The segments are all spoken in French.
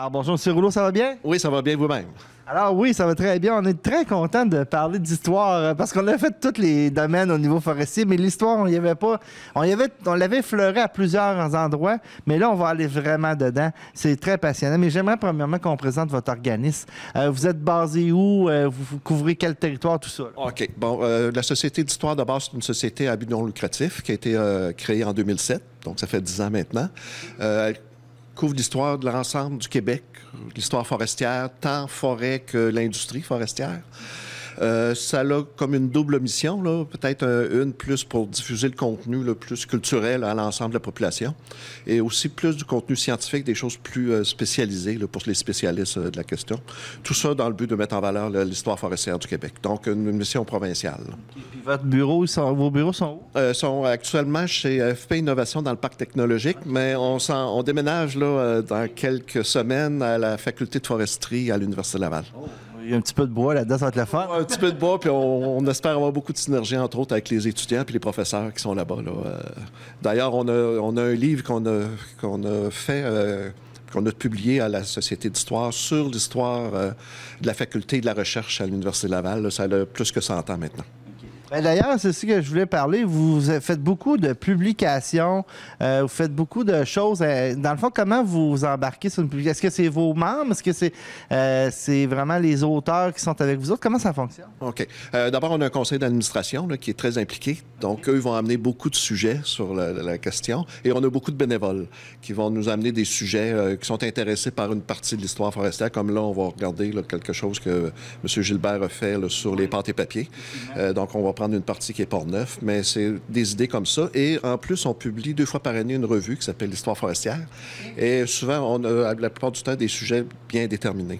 Alors bonjour M. Rouleau, ça va bien? Oui, ça va bien vous-même. Alors oui, ça va très bien. On est très content de parler d'histoire parce qu'on a fait tous les domaines au niveau forestier, mais l'histoire, on y avait pas. On l'avait effleuré à plusieurs endroits, mais là, on va aller vraiment dedans. C'est très passionnant. Mais j'aimerais premièrement qu'on présente votre organisme. Vous êtes basé où? Vous couvrez quel territoire, tout ça? Là? OK. Bon, la Société d'histoire de base, c'est une société à but non lucratif qui a été créée en 2007, donc ça fait 10 ans maintenant. Elle couvre l'histoire de l'ensemble du Québec, l'histoire forestière, tant forêt que l'industrie forestière. Ça a comme une double mission, peut-être une plus pour diffuser le contenu plus culturel à l'ensemble de la population et aussi plus du contenu scientifique, des choses plus spécialisées pour les spécialistes de la question. Tout ça dans le but de mettre en valeur l'histoire forestière du Québec. Donc, une mission provinciale. Et puis votre bureau, vos bureaux sont où? Sont actuellement chez FP Innovation dans le parc technologique, mais on déménage dans quelques semaines à la faculté de foresterie à l'Université Laval. Oh. Il y a un petit peu de bois là-dedans, ça va être le fun. Un petit peu de bois, puis on espère avoir beaucoup de synergie, entre autres, avec les étudiants et les professeurs qui sont là-bas. D'ailleurs, on a un livre qu'on a fait, qu'on a publié à la Société d'histoire sur l'histoire de la faculté de la recherche à l'Université Laval. Là, ça a plus que 100 ans maintenant. D'ailleurs, c'est ce que je voulais parler. Vous faites beaucoup de publications, vous faites beaucoup de choses. Dans le fond, comment vous embarquez sur une publication? Est-ce que c'est vos membres? Est-ce que c'est vraiment les auteurs qui sont avec vous autres? Comment ça fonctionne? OK. D'abord, on a un conseil d'administration qui est très impliqué. Donc, eux, ils vont amener beaucoup de sujets sur la question. Et on a beaucoup de bénévoles qui vont nous amener des sujets qui sont intéressés par une partie de l'histoire forestière. Comme là, on va regarder quelque chose que M. Gilbert a fait sur les pâtes et papiers. Donc, on va prendre une partie qui est Port-Neuf, mais c'est des idées comme ça. Et en plus, on publie 2 fois par année une revue qui s'appelle l'Histoire forestière. Et souvent, on a la plupart du temps des sujets bien déterminés.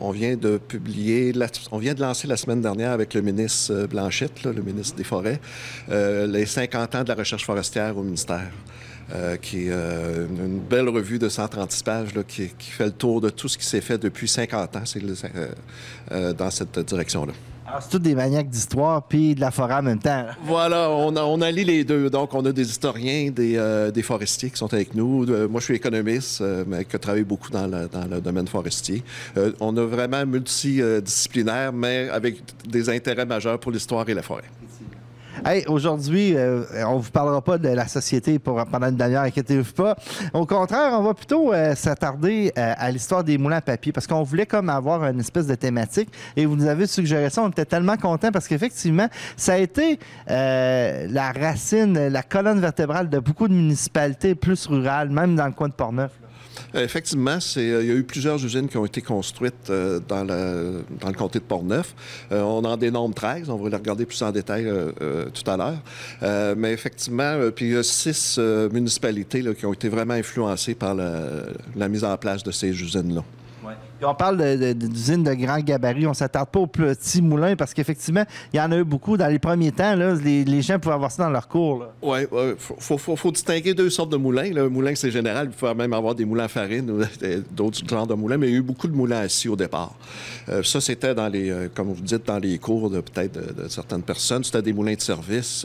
On vient de lancer la semaine dernière avec le ministre Blanchette, le ministre des Forêts, les 50 ans de la recherche forestière au ministère. Qui est une belle revue de 136 pages qui fait le tour de tout ce qui s'est fait depuis 50 ans dans cette direction-là. Alors, c'est tous des maniaques d'histoire puis de la forêt en même temps. Voilà, on allie les deux. Donc, on a des historiens, des forestiers qui sont avec nous. Moi, je suis économiste, mais qui travaille beaucoup dans le domaine forestier. On a vraiment multidisciplinaire, mais avec des intérêts majeurs pour l'histoire et la forêt. Hey, aujourd'hui, on ne vous parlera pas de la société pendant une demi-heure, inquiétez-vous pas. Au contraire, on va plutôt s'attarder à l'histoire des moulins à papier parce qu'on voulait comme avoir une espèce de thématique et vous nous avez suggéré ça. On était tellement contents parce qu'effectivement, ça a été la racine, la colonne vertébrale de beaucoup de municipalités plus rurales, même dans le coin de Port-Neuf. Effectivement, il y a eu plusieurs usines qui ont été construites dans le comté de Port-Neuf. On en dénombre 13, on va les regarder plus en détail tout à l'heure. Mais effectivement, puis il y a 6 municipalités qui ont été vraiment influencées par la mise en place de ces usines-là. Puis on parle d'usines de grand gabarit, on ne s'attarde pas aux petits moulins parce qu'effectivement, il y en a eu beaucoup. Dans les premiers temps, là, les gens pouvaient avoir ça dans leur cours. Oui, faut distinguer 2 sortes de moulins. Le moulin, c'est général. Il faut même avoir des moulins à farine ou d'autres genres de moulins, mais il y a eu beaucoup de moulins assis au départ. Ça, c'était comme vous dites, dans les cours peut-être de certaines personnes. C'était des moulins de service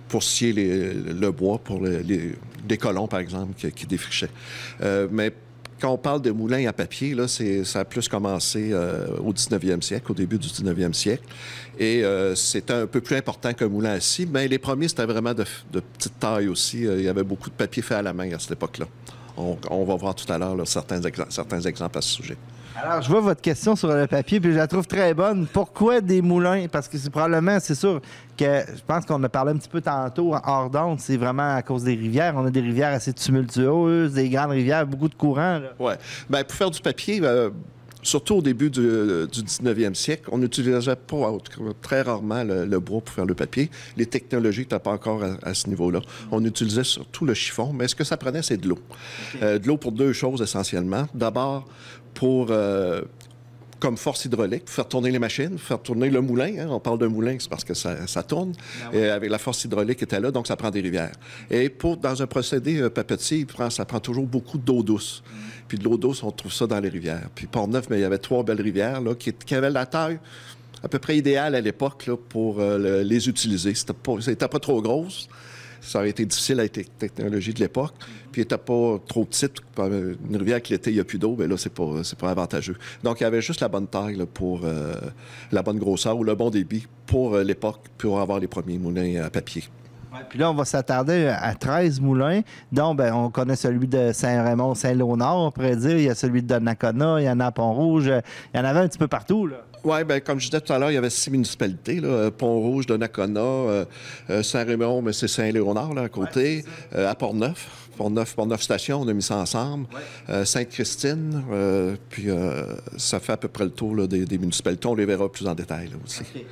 pour scier le bois pour les colons, par exemple, qui défrichaient. Mais quand on parle de moulins à papier, là, ça a plus commencé au 19e siècle, au début du 19e siècle. Et c'était un peu plus important qu'un moulin à scie. Mais les premiers, c'était vraiment de petite taille aussi. Il y avait beaucoup de papier fait à la main à cette époque-là. On va voir tout à l'heure certains exemples à ce sujet. Alors, je vois votre question sur le papier, puis je la trouve très bonne. Pourquoi des moulins? Parce que c'est sûr que je pense qu'on a parlé un petit peu tantôt hors d'onde, c'est vraiment à cause des rivières. On a des rivières assez tumultueuses, des grandes rivières, beaucoup de courants. Oui. Bien, pour faire du papier, surtout au début du 19e siècle, on n'utilisait pas très rarement le bois pour faire le papier. Les technologies n'étaient pas encore à ce niveau-là. On utilisait surtout le chiffon, mais ce que ça prenait, c'est de l'eau. Okay. De l'eau pour 2 choses essentiellement. D'abord, comme force hydraulique, pour faire tourner les machines, faire tourner le moulin. Hein, on parle d'un moulin, c'est parce que ça tourne. Ah oui. Et avec la force hydraulique qui était là, donc ça prend des rivières. Et dans un procédé papetier, ça prend toujours beaucoup d'eau douce. Puis de l'eau douce, on trouve ça dans les rivières. Puis Port-Neuf, mais il y avait 3 belles rivières qui avaient la taille à peu près idéale à l'époque pour les utiliser. C'était pas trop grosse. Ça aurait été difficile avec les technologies de l'époque. Puis, il n'était pas trop petit. Une rivière qui l'été, il n'y a plus d'eau, bien là, c'est pas avantageux. Donc, il y avait juste la bonne taille là, pour la bonne grosseur ou le bon débit pour l'époque, pour avoir les premiers moulins à papier. Ouais, puis là, on va s'attarder à 13 moulins. Donc, ben, on connaît celui de Saint-Raymond, Saint-Léonard, on pourrait dire. Il y a celui de Donnacona, il y en a à Pont-Rouge. Il y en avait un petit peu partout, là. Oui, bien, comme je disais tout à l'heure, il y avait 6 municipalités, là, Pont-Rouge, Donnacona, Saint-Raymond, mais c'est Saint-Léonard, là, à côté, à Port-Neuf. Port-Neuf Station, on a mis ça ensemble. Sainte-Christine, puis ça fait à peu près le tour là, des municipalités. On les verra plus en détail là, aussi. Okay.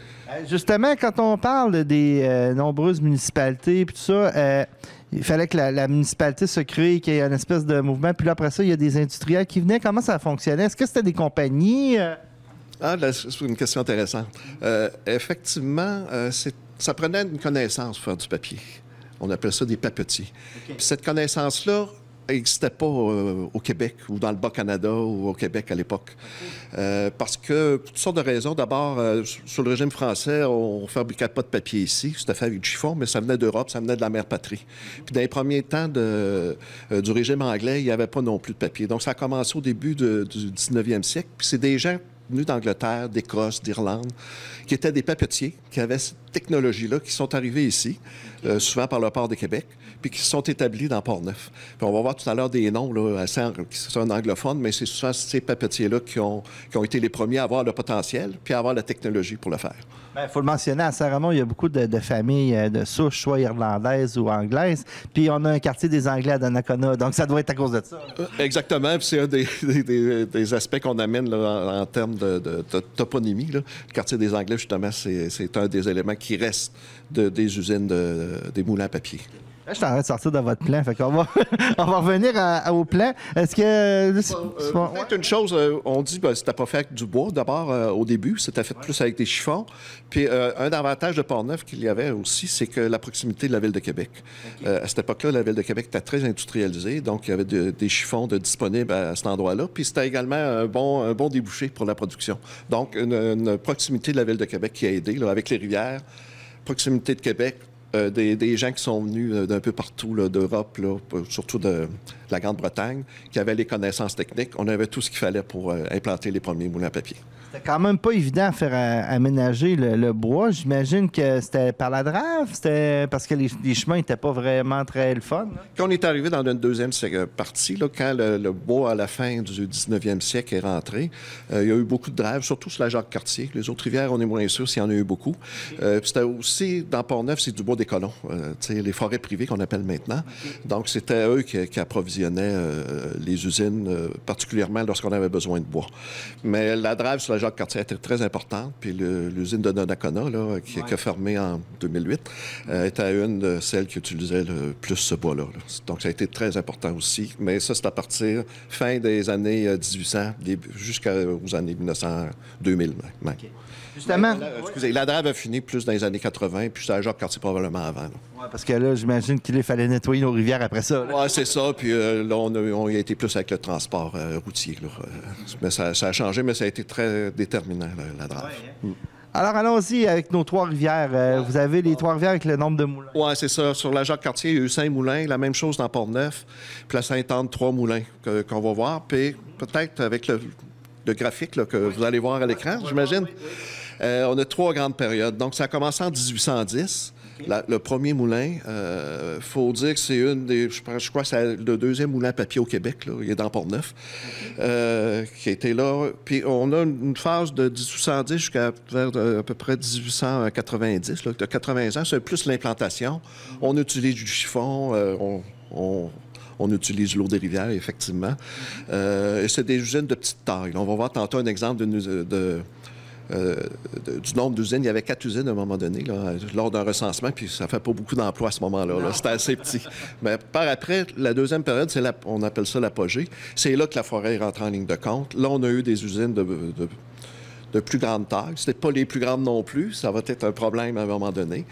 Justement, quand on parle des nombreuses municipalités et tout ça, il fallait que la municipalité se crée, qu'il y ait une espèce de mouvement. Puis là, après ça, il y a des industriels qui venaient. Comment ça fonctionnait? Est-ce que c'était des compagnies? Ah, c'est une question intéressante. Effectivement, ça prenait une connaissance pour faire du papier. On appelle ça des papetiers. Okay. Puis cette connaissance-là n'existait pas au Québec ou dans le Bas-Canada ou au Québec à l'époque. Okay. Parce que, pour toutes sortes de raisons. D'abord, sous le régime français, on ne fabriquait pas de papier ici. C'était fait avec du chiffon, mais ça venait d'Europe, ça venait de la mère patrie. Puis dans les premiers temps du régime anglais, il n'y avait pas non plus de papier. Donc ça a commencé au début du 19e siècle. Puis c'est des gens venus d'Angleterre, d'Écosse, d'Irlande, qui étaient des papetiers, qui avaient cette technologie-là, qui sont arrivés ici, souvent par le port de Québec, puis qui se sont établis dans Port-Neuf. Puis on va voir tout à l'heure des noms là, qui sont anglophones, mais c'est souvent ces papetiers-là qui ont été les premiers à avoir le potentiel, puis à avoir la technologie pour le faire. Il faut le mentionner, à Saint-Raymond, il y a beaucoup de familles de souche, soit irlandaises ou anglaises. Puis on a un quartier des Anglais à Donnacona, donc ça doit être à cause de ça. Exactement, puis c'est un des aspects qu'on amène là, en termes de toponymie. Là. Le quartier des Anglais, justement, c'est un des éléments qui restent des usines des moulins à papier. Là, je suis en train de sortir de votre plan, fait qu'on va, on va revenir au plan. Est-ce que... Peut-être une chose, on dit que c'était pas fait avec du bois, d'abord, au début, c'était fait plus avec des chiffons. Puis un avantage de Port-Neuf qu'il y avait aussi, c'est que la proximité de la Ville de Québec. Okay. À cette époque-là, la Ville de Québec était très industrialisée, donc il y avait des chiffons disponibles à cet endroit-là. Puis c'était également un bon débouché pour la production. Donc, une proximité de la Ville de Québec qui a aidé, là, avec les rivières, proximité de Québec, des gens qui sont venus d'un peu partout d'Europe, surtout de la Grande-Bretagne, qui avaient les connaissances techniques. On avait tout ce qu'il fallait pour implanter les premiers moulins à papier. C'était quand même pas évident à faire aménager le bois. J'imagine que c'était par la drave, c'était parce que les chemins n'étaient pas vraiment très le fun. Hein? Quand on est arrivé dans notre deuxième partie, là, quand le bois à la fin du 19e siècle est rentré, il y a eu beaucoup de drave, surtout sur la Jacques-Cartier. Les autres rivières, on est moins sûr s'il y en a eu beaucoup. C'était aussi, dans Port-Neuf, c'est du bois des colons, les forêts privées qu'on appelle maintenant. Donc, c'était eux qui approvisionnaient les usines, particulièrement lorsqu'on avait besoin de bois. Mais la drave sur la Jacques-Cartier était très importante, puis l'usine de Donnacona, là, qui a fermé en 2008, était une de celles qui utilisait le plus ce bois-là. Là. Donc, ça a été très important aussi. Mais ça, c'est à partir fin des années 1800 jusqu'aux années 2000. Okay. Justement. Excusez, la drave a fini plus dans les années 80, puis c'était la Jacques-Cartier probablement avant. Oui, parce que là, j'imagine qu'il fallait nettoyer nos rivières après ça. Oui, c'est ça. Puis là, on y a été plus avec le transport routier. Là. Mais ça a changé, mais ça a été très déterminant, la drave. Ouais, Alors, allons-y avec nos Trois-Rivières. Vous avez les Trois-Rivières avec le nombre de moulins. Oui, c'est ça. Sur la Jacques-Cartier, il y a eu 5 moulins. La même chose dans Port-Neuf. Puis la Sainte-Anne, 3 moulins qu'on va voir. Puis peut-être avec le graphique là, que vous allez voir à l'écran, j'imagine. On a 3 grandes périodes. Donc, ça a commencé en 1810. Le premier moulin, il faut dire que c'est une des... Je crois que c'est le deuxième moulin à papier au Québec. Là, il est dans Port-Neuf, qui a été là. Puis on a une phase de 1810 jusqu'à vers à peu près 1890. Là, de 80 ans, c'est plus l'implantation. On utilise du chiffon, on utilise l'eau des rivières, effectivement. Et c'est des usines de petite taille. Là, on va voir tantôt un exemple du nombre d'usines. Il y avait 4 usines à un moment donné, là, lors d'un recensement, puis ça fait pas beaucoup d'emplois à ce moment-là. Là. C'était assez petit. Mais par après, la deuxième période, on appelle ça l'apogée. C'est là que la forêt est rentrée en ligne de compte. Là, on a eu des usines de plus grande taille. C'était pas les plus grandes non plus. Ça va être un problème à un moment donné.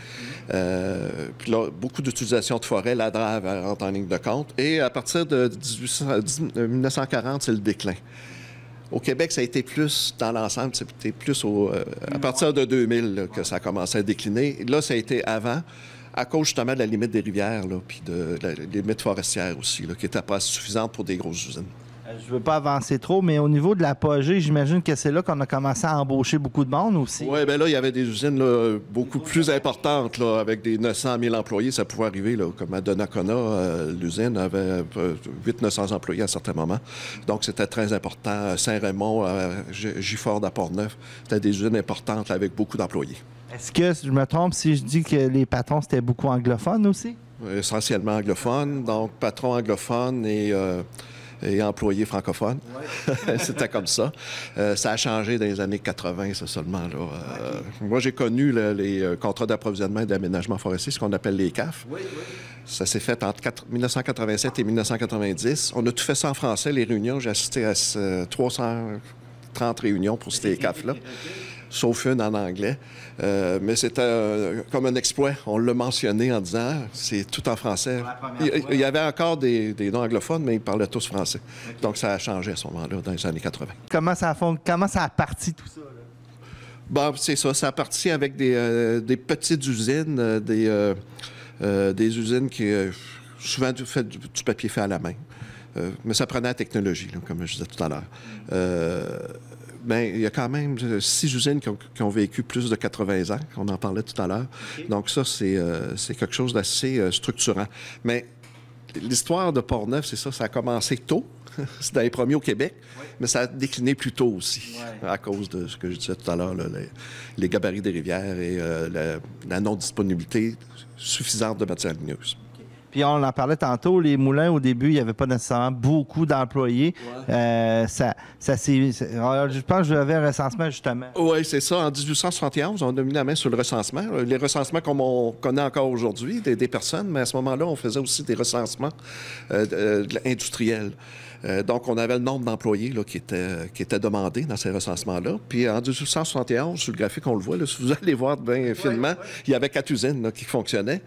Puis là, beaucoup d'utilisation de forêt. La drave rentre en ligne de compte. Et à partir de 1940, c'est le déclin. Au Québec, ça a été plus, dans l'ensemble, c'était plus à partir de 2000 là, que ça a commencé à décliner. Là, ça a été avant. à cause justement de la limite des rivières, là, puis de la limite forestière aussi, là, qui n'était pas suffisante pour des grosses usines. Je veux pas avancer trop, mais au niveau de l'apogée, j'imagine que c'est là qu'on a commencé à embaucher beaucoup de monde aussi. Oui, bien là, il y avait des usines là, beaucoup plus importantes, là, avec des 900 000 employés. Ça pouvait arriver, là, comme à Donnacona, l'usine avait 800-900 employés à certains moments. Donc, c'était très important. Saint-Raymond, Gifford à Port-Neuf, c'était des usines importantes là, avec beaucoup d'employés. Est-ce que je me trompe si je dis que les patrons, c'était beaucoup anglophones aussi? Essentiellement anglophones, donc patrons anglophones et employés francophones. Ouais. C'était comme ça. Ça a changé dans les années 80, ça seulement. Là. Okay. Moi, j'ai connu les contrats d'approvisionnement et d'aménagement forestier, ce qu'on appelle les CAF. Oui, oui. Ça s'est fait entre 1987 et 1990. On a tout fait ça en français, les réunions. J'ai assisté à 330 réunions pour ces CAF-là. Sauf une en anglais. Mais c'était comme un exploit. On l'a mentionné en disant c'est tout en français. Il y avait encore des non-anglophones, mais ils parlaient tous français. Okay. Donc, ça a changé à ce moment-là, dans les années 80. Comment ça a parti tout ça? Là? Bon, c'est ça. Ça a parti avec des petites usines, des usines qui souvent fait du papier fait à la main. Mais ça prenait la technologie, là, comme je disais tout à l'heure. Bien, il y a quand même 6 usines qui ont vécu plus de 80 ans, on en parlait tout à l'heure. Okay. Donc ça, c'est quelque chose d'assez structurant. Mais l'histoire de Port-Neuf, c'est ça, ça a commencé tôt. C'est dans les premiers au Québec, oui. Mais ça a décliné plus tôt aussi, ouais. À cause de ce que je disais tout à l'heure, les gabarits des rivières et la non-disponibilité suffisante de matières ligneuses. Puis on en parlait tantôt, les moulins, au début, il n'y avait pas nécessairement beaucoup d'employés. Ouais. Je pense que j'avais un recensement, justement. Oui, c'est ça. En 1871, on a mis la main sur le recensement. Les recensements comme on connaît encore aujourd'hui, des personnes, mais à ce moment-là, on faisait aussi des recensements industriels. Donc, on avait le nombre d'employés là, qui était demandé dans ces recensements-là. Puis en 1871, sur le graphique, on le voit, là, si vous allez voir bien finement, il y avait 4 usines là, qui fonctionnaient,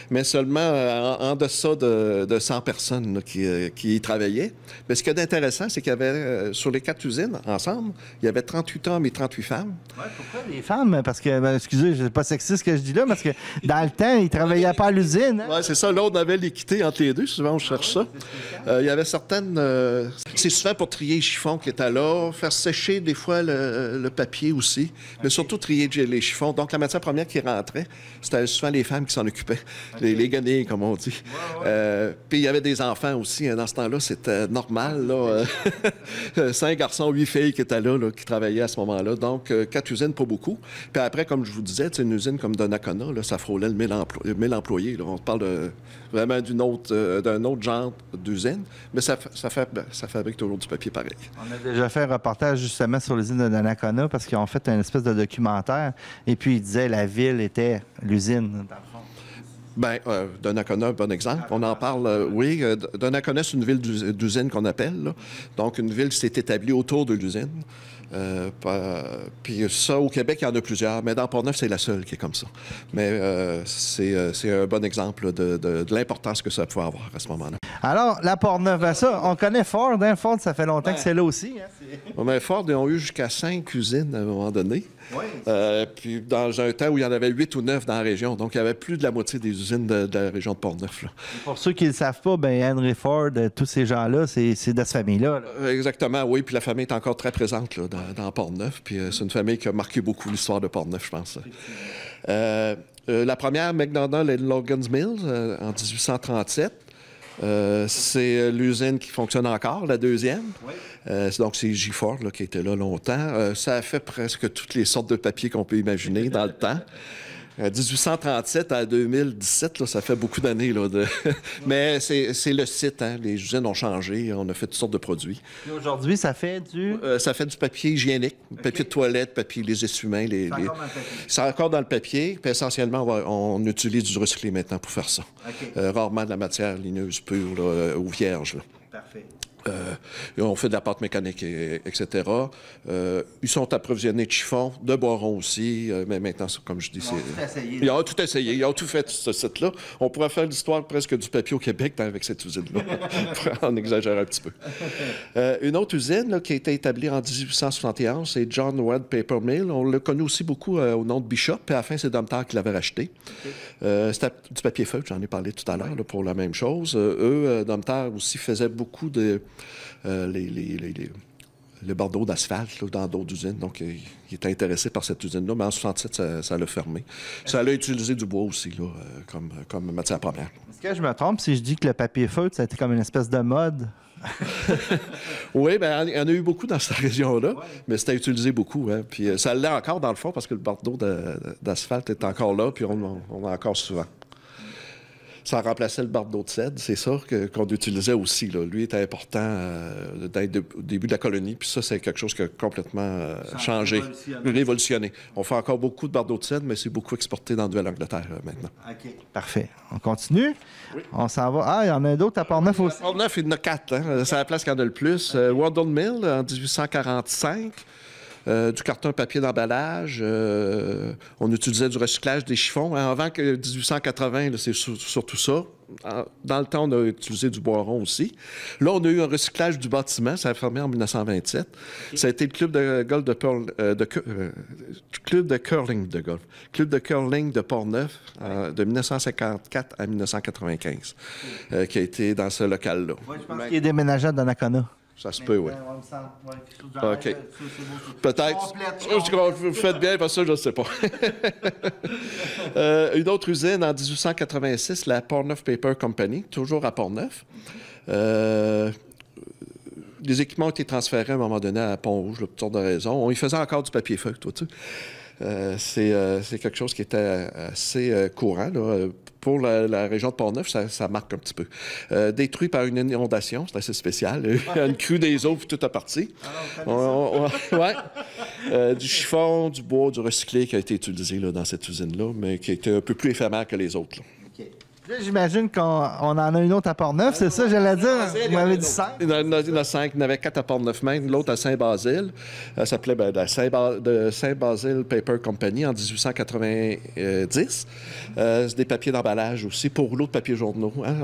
mais seulement en deçà de 100 personnes là, qui y travaillaient. Mais ce qui est intéressant, c'est qu'il y avait, sur les 4 usines, ensemble, il y avait 38 hommes et 38 femmes. Oui, pourquoi les femmes? Parce que, excusez, c'est pas sexiste ce que je dis là, parce que dans le temps, ils ne travaillaient pas à l'usine. Hein? Oui, c'est ça. Là, on avait l'équité entre les deux. Souvent, on cherche ça. Il y avait certaines... c'est souvent pour trier les chiffons qui étaient là, faire sécher des fois le papier aussi, mais surtout trier les chiffons. Donc, la matière première qui rentrait, c'était souvent les femmes qui s'en occupaient, les guenilles, comme on dit. Puis, il y avait des enfants aussi. Hein, dans ce temps-là, c'était normal. Là, 5 garçons, 8 filles qui étaient là, qui travaillaient à ce moment-là. Donc, 4 usines, pas beaucoup. Puis après, comme je vous disais, une usine comme Donnacona, là, ça frôlait le 1000 employés. Là. On parle vraiment d'un autre genre d'usine, mais ça fabrique toujours du papier pareil. On a déjà fait un reportage justement sur l'usine de Donnacona parce qu'ils ont fait une espèce de documentaire et puis ils disaient la ville était l'usine, dans le fond. Bien, Donnacona, un bon exemple. On en parle, oui. Donnacona, c'est une ville d'usine qu'on appelle. Là. Donc, une ville qui s'est établie autour de l'usine. Puis ça, au Québec, il y en a plusieurs, mais dans Port-Neuf, c'est la seule qui est comme ça. Mais c'est un bon exemple de l'importance que ça pouvait avoir à ce moment-là. Alors, la Port-Neuf, ça, on connaît Ford. Hein? Ford, ça fait longtemps que c'est là aussi. Hein? Mais Ford, ils ont eu jusqu'à 5 usines à un moment donné. Oui. Puis dans un temps où il y en avait 8 ou 9 dans la région. Donc, il y avait plus de la moitié des usines de la région de Port-Neuf. Pour ceux qui ne le savent pas, bien, Henry Ford, tous ces gens-là, c'est de cette famille-là. Là. Exactement, oui. Puis la famille est encore très présente là, dans Port-Neuf. Puis c'est une famille qui a marqué beaucoup l'histoire de Port-Neuf, je pense. La première, McDonald and Logan's Mills, en 1837. C'est l'usine qui fonctionne encore, la deuxième. Oui. Donc, c'est Gifford qui était là longtemps. Ça a fait presque toutes les sortes de papiers qu'on peut imaginer dans le temps. 1837 à 2017, là, ça fait beaucoup d'années. Mais c'est le site. Hein. Les usines ont changé. On a fait toutes sortes de produits. Et aujourd'hui, ça fait du... ça fait du papier hygiénique, papier de toilette, papier, les essuie-mains. C'est encore dans le papier. Puis essentiellement, on utilise du recyclé maintenant pour faire ça. Okay. Rarement de la matière ligneuse pure là, ou vierge. Là. Parfait. On fait de la pâte mécanique, etc. Ils sont approvisionnés de chiffon, de boiron aussi, mais maintenant, comme je dis, ils ont tout essayé. Ils ont tout fait, ce site-là. On pourrait faire l'histoire presque du papier au Québec avec cette usine-là. On exagère un petit peu. Une autre usine là, qui a été établie en 1871, c'est John Webb Paper Mill. On le connaît aussi beaucoup au nom de Bishop, puis à la fin, c'est Domtar qui l'avait racheté. C'était du papier feutre, j'en ai parlé tout à l'heure, pour la même chose. Domtar aussi faisait beaucoup de le bardeau d'asphalte dans d'autres usines. Donc, il était intéressé par cette usine-là, mais en 1967, ça l'a fermé. Ça l'a utilisé du bois aussi là, comme matière première. Est-ce que je me trompe si je dis que le papier feutre, ça a été comme une espèce de mode? Oui, bien, il y en a eu beaucoup dans cette région-là, mais c'était utilisé beaucoup. Hein. Puis ça l'est encore dans le fond parce que le bardeau d'asphalte est encore là, puis on a encore souvent. Ça remplaçait le bardeau de cèdre, c'est ça qu'on utilisait aussi. Là. Lui était important au début de la colonie, puis ça, c'est quelque chose qui a complètement changé, révolutionné. On fait encore beaucoup de bardeaux de cèdre, mais c'est beaucoup exporté dans la Nouvelle-Angleterre maintenant. OK. Parfait. On continue? Oui. On s'en va. Ah, il y en a d'autres à Port-Neuf aussi. À Port-Neuf, il y en a 4. Hein? C'est la place qu'il y en a le plus. Wandle Mill, en 1845. Du carton papier d'emballage. On utilisait du recyclage des chiffons. Hein, avant que 1880, c'est surtout ça. Dans le temps, on a utilisé du boiron aussi. Là, on a eu un recyclage du bâtiment. Ça a fermé en 1927. Okay. Ça a été le club de golf club de curling de golf. Club de curling de Port-Neuf de 1954 à 1995 qui a été dans ce local-là. Oui, je pense qu'il est déménagé à Donnacona. Ça se peut, oui. OK. Peut-être. Vous faites bien, parce que ça, je ne sais pas. Une autre usine en 1886, la Port-Neuf Paper Company, toujours à Port-Neuf. Les équipements ont été transférés à un moment donné à Pont-Rouge, pour toutes sortes de raisons. On y faisait encore du papier feuille, toi, tu sais. C'est quelque chose qui était assez courant, là. Pour la région de Port-Neuf, ça marque un petit peu. Détruit par une inondation, c'est assez spécial. Une crue des eaux, puis tout est parti. Du chiffon, du bois, du recyclé qui a été utilisé là, dans cette usine-là, mais qui était un peu plus éphémère que les autres. Là. Okay. Là, j'imagine qu'on en a une autre à Port-Neuf, c'est ça, j'allais dire? Vous m'avez dit 5? Il y en a 5. Il y en avait 4 à Port-Neuf même, l'autre à Saint-Basile. Ça s'appelait de Saint-Basile Paper Company en 1890. C'est des papiers d'emballage aussi pour rouleaux de papier journaux. Hein?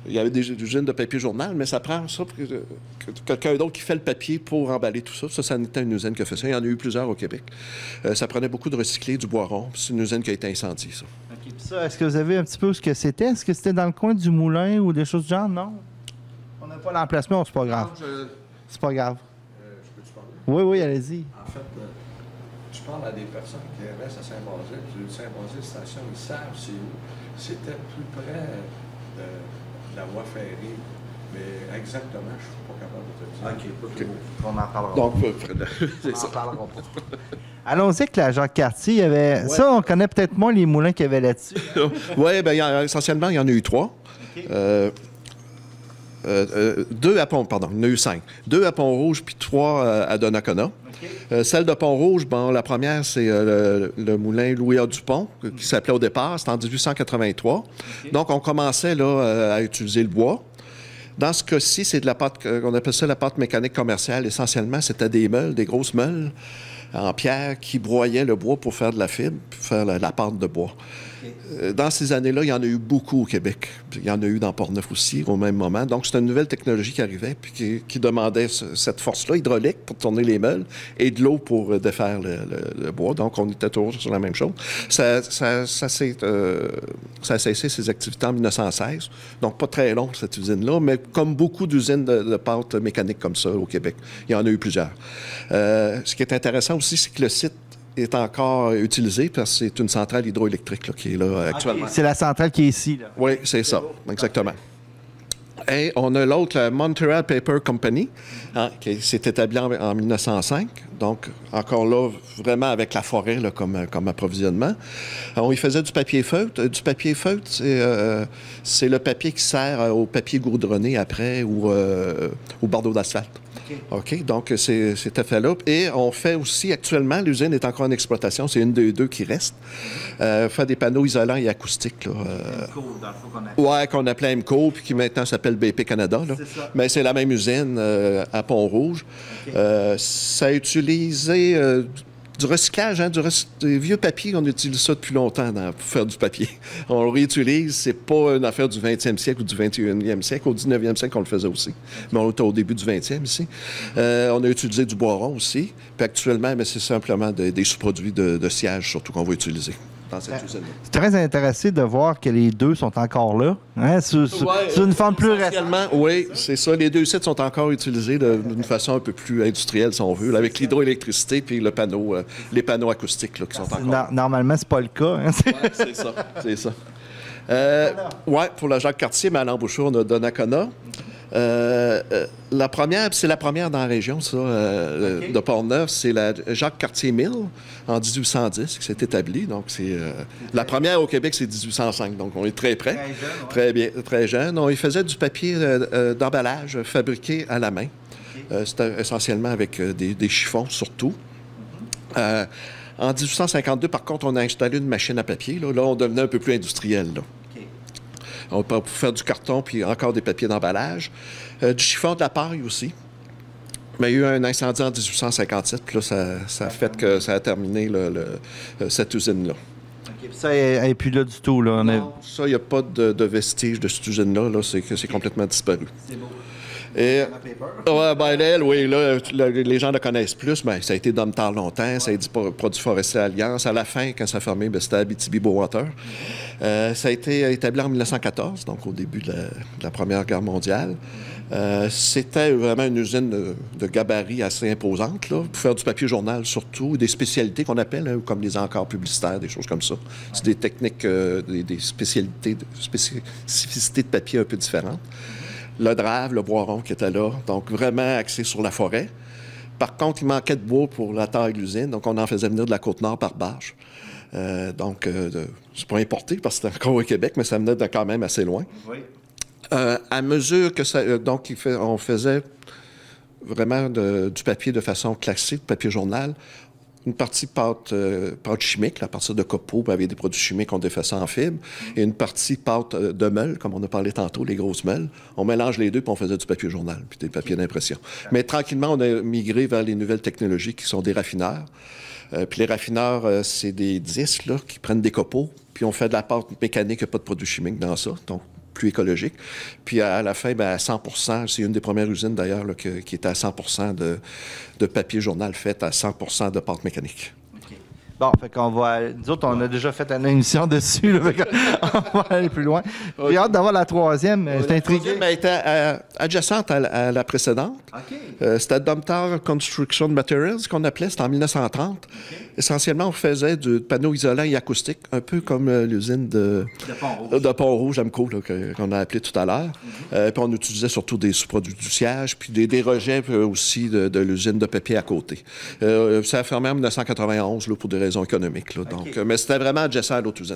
Il y avait des usines de papier journal, mais ça prend ça pour quelqu'un d'autre qui fait le papier pour emballer tout ça. Ça n'était une usine qui a fait ça. Il y en a eu plusieurs au Québec. Ça prenait beaucoup de recyclés, du boiron. C'est une usine qui a été incendiée, ça. OK. Puis ça, est-ce que vous avez un petit peu ce que c'était? Est-ce que c'était dans le coin du moulin ou des choses du genre? Non? On n'a pas l'emplacement, c'est pas grave. C'est pas grave. Je peux-tu parler? Oui, allez-y. En fait, tu parles à des personnes qui restent à Saint-Basile. Saint-Basile station, ils savent c'est où. C'était plus près de la voie ferrée. Mais exactement, je ne suis pas capable de te dire. OK. On en parlera. Donc, c'est ça. Allons-y avec la Jacques-Cartier. Il y avait... Ouais. Ça, on connaît peut-être moins les moulins qu'il y avait là-dessus. Hein? Oui, bien, essentiellement, il y en a eu 3. Okay. 2 à Pont... Pardon, il y en a eu 5. 2 à Pont-Rouge, puis 3 à Donnacona. Okay. Celle de Pont-Rouge, bon, la première, c'est le moulin Louis-A. Dupont, qui s'appelait au départ. C'était en 1883. Okay. Donc, on commençait là, à utiliser le bois. Dans ce cas-ci, c'est de la pâte, on appelle ça la pâte mécanique commerciale. Essentiellement, c'était des meules, des grosses meules en pierre qui broyaient le bois pour faire de la fibre, pour faire la pâte de bois. Okay. Dans ces années-là, il y en a eu beaucoup au Québec. Il y en a eu dans Port-Neuf aussi, au même moment. Donc, c'est une nouvelle technologie qui arrivait puis qui demandait cette force-là hydraulique pour tourner les meules et de l'eau pour défaire le bois. Donc, on était toujours sur la même chose. Ça a cessé ses activités en 1916. Donc, pas très long, cette usine-là, mais comme beaucoup d'usines de pâte mécanique comme ça au Québec. Il y en a eu plusieurs. Ce qui est intéressant aussi, c'est que le site est encore utilisé parce que c'est une centrale hydroélectrique là, qui est là actuellement. Okay. C'est la centrale qui est ici. Là. Oui, c'est ça, exactement. Et on a l'autre, la Montreal Paper Company, hein, qui s'est établie en 1905. Donc, encore là, vraiment avec la forêt là, comme approvisionnement. On y faisait du papier feutre. Du papier feutre, c'est le papier qui sert au papier goudronné après ou au bardeau d'asphalte. OK? Donc, c'est cet effet-là. Et on fait aussi, actuellement, l'usine est encore en exploitation, c'est une des deux qui reste, fait des panneaux isolants et acoustiques. Oui, qu'on appelait MCO, puis qui maintenant s'appelle BP Canada. Là. Mais c'est la même usine à Pont-Rouge. Ça a utilisé du recyclage, hein, des vieux papiers, on utilise ça depuis longtemps pour faire du papier. On le réutilise, c'est pas une affaire du 20e siècle ou du 21e siècle. Au 19e siècle, on le faisait aussi. Mais on était au début du 20e ici. On a utilisé du bois rond aussi. Puis actuellement, c'est simplement des sous-produits de sciage, surtout, qu'on va utiliser dans cette usine-là. C'est très intéressant de voir que les deux sont encore là. Hein? Sur une forme plus récente. Oui, c'est ça. Les deux sites sont encore utilisés d'une façon un peu plus industrielle, si on veut, là, avec l'hydroélectricité puis les panneaux acoustiques là, qui sont encore. Normalement, c'est pas le cas. Hein? Oui, c'est ça. C'est ça. Oui, pour la Jacques-Cartier, mais à l'embouchure, on a Donnacona. La première, c'est la première dans la région, ça, de Port-Neuf, c'est la Jacques-Cartier Mill en 1810 qui s'est établie. Donc, c'est la première au Québec, c'est 1805. Donc, on est très près. Très jeune, très bien, très jeune. On y faisait du papier d'emballage fabriqué à la main. C'était essentiellement avec des chiffons, surtout. En 1852, par contre, on a installé une machine à papier. Là, on devenait un peu plus industriel. Là. On peut faire du carton puis encore des papiers d'emballage. Du chiffon, de la paille aussi. Mais il y a eu un incendie en 1857, puis là, ça a fait que ça a terminé cette usine-là. Okay, ça n'est plus là du tout. Là. Non, ça, il n'y a pas de vestige de cette usine-là. Là, c'est complètement disparu. C'est beau. Et, oui, là, les gens le connaissent plus, mais ça a été Domtar longtemps, ça a été Produits forestiers Alliance. À la fin, quand ça a fermé, c'était Abitibi-Bowater. Ça a été établi en 1914, donc au début de la Première Guerre mondiale. C'était vraiment une usine de gabarit assez imposante, là, pour faire du papier journal surtout, des spécialités qu'on appelle, hein, comme des encarts publicitaires, des choses comme ça. C'est des techniques, des spécialités, spécificités de papier un peu différentes. Le drave, le bois rond qui était là, donc vraiment axé sur la forêt. Par contre, il manquait de bois pour la taille de l'usine, donc on en faisait venir de la Côte-Nord par barge. C'est pas importé parce que c'était encore au Québec, mais ça venait de quand même assez loin. Oui. À mesure que ça... on faisait vraiment du papier de façon classique, papier journal. Une partie pâte chimique, à partir de copeaux, avec des produits chimiques, on défait ça en fibre. Et une partie pâte de meule, comme on a parlé tantôt, les grosses meules. On mélange les deux, puis on faisait du papier journal, puis des papiers d'impression. Mais tranquillement, on a migré vers les nouvelles technologies qui sont des raffineurs. Puis les raffineurs, c'est des disques là, qui prennent des copeaux, puis on fait de la pâte mécanique, il n'y a pas de produits chimiques dans ça. Donc, plus écologique. Puis à la fin, à 100 c'est une des premières usines d'ailleurs qui était à 100 de papier journal fait à 100 de pâte mécanique. Okay. Bon, fait qu'on va... Nous autres, on a déjà fait une émission dessus, là, on va aller plus loin. J'ai hâte d'avoir la troisième. C'est intrigué. Elle était adjacente à la précédente. Okay. C'était Domtar Construction Materials qu'on appelait, c'était en 1930. Okay. Essentiellement, on faisait du panneau isolant et acoustique, un peu comme l'usine de Pont-Rouge, AMCO, qu'on a appelé tout à l'heure. Puis on utilisait surtout des sous-produits du siège, puis des rejets aussi de l'usine de papier à côté. Ça a fermé en 1991 là, pour des raisons économiques. Là, donc, mais c'était vraiment adjacent à l'autre usine.